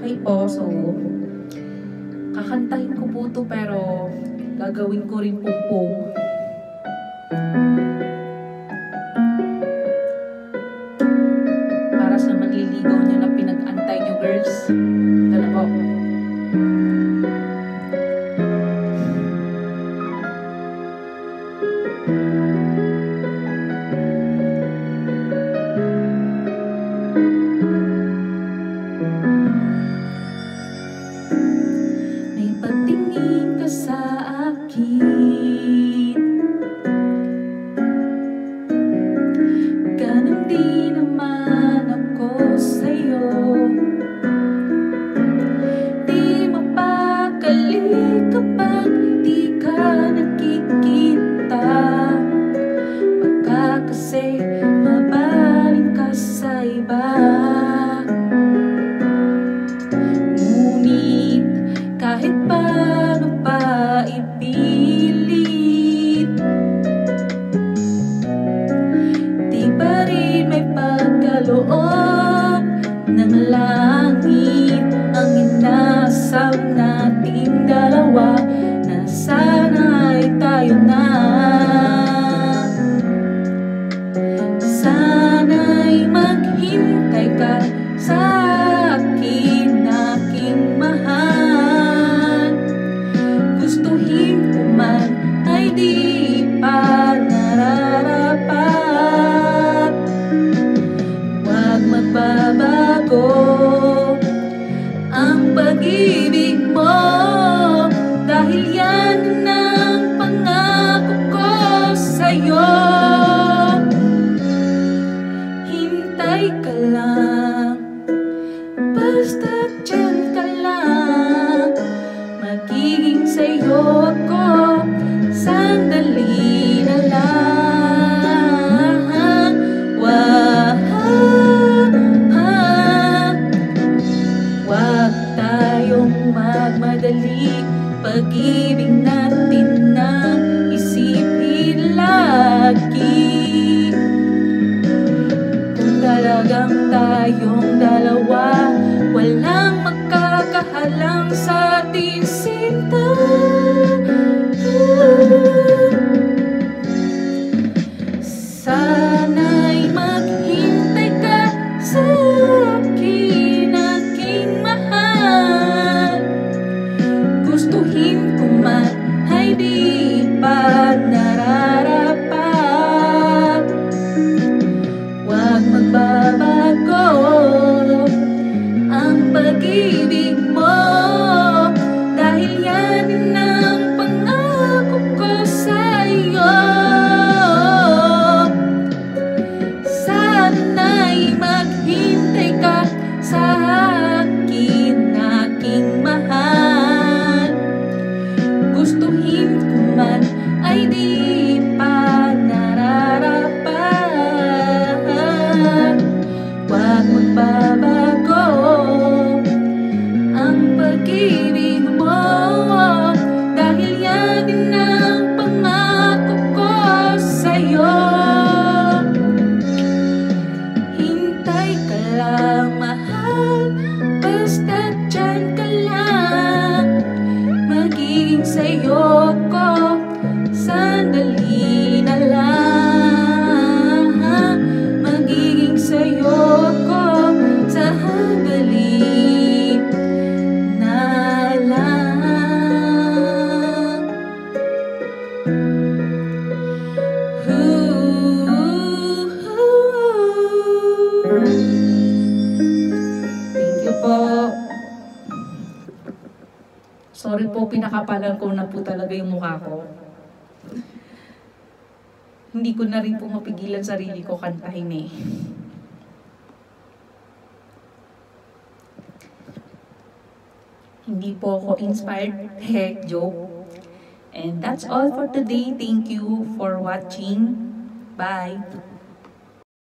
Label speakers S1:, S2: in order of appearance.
S1: Okay po, so kakantahin ko po to pero gagawin ko rin pong para sa manliligaw nyo na pinag-antay nyo, girls. Ito na po. May pagtingin ka sa akin, ganun din naman ako sa'yo. Di mapakali kapag di ka nakikita, baka kasi mabaling ka sa iba. Ngunit kahit paano pa ipilit, di pa rin may pagkaloob ng langit ang inasam nating dalawa, na sana'y tayo na. Sana'y maghintay ka sa akin, aking mahal. Gustuhin ko man ay di pa nararapat. Huwag magbabago ang pag-ibig mo, dahil yan ang pangako ko sa'yo. Hintay ka lang, basta dyan ka lang, magiging sa'yo ako sandali na lang. Huwag tayong magmadali, pag-ibig natin na isipin lagi. Kung talagang tayong dalawa, walang makakahalang sa ating sinta. Sana'y maghintay ka sa akin, aking mahal. Gustuhin ko man ay di pa nararapat. Huwag magbabago ang pag-ibig mo, dahil yan ang pangako ko sa'yo. Sana'y maghintay ka sa akin, aking mahal. Gustuhin ko man ay di pa nararapat. Huwag magbabago ang pag-ibig mo, dahil yan din ang pangako ko sa'yo. Hintay ka lang, mahal, basta dyan ka lang, magiging sa'yo ako sandali na lang. Magiging sa'yo ako sandali na lang. Thank you po. Sorry po, pinakapalan ko na po talaga yung mukha ko. Hindi ko na rin po mapigilan sarili ko kantahin eh. Hindi po ako inspired, heck, joke. And that's all for today. Thank you for watching. Bye!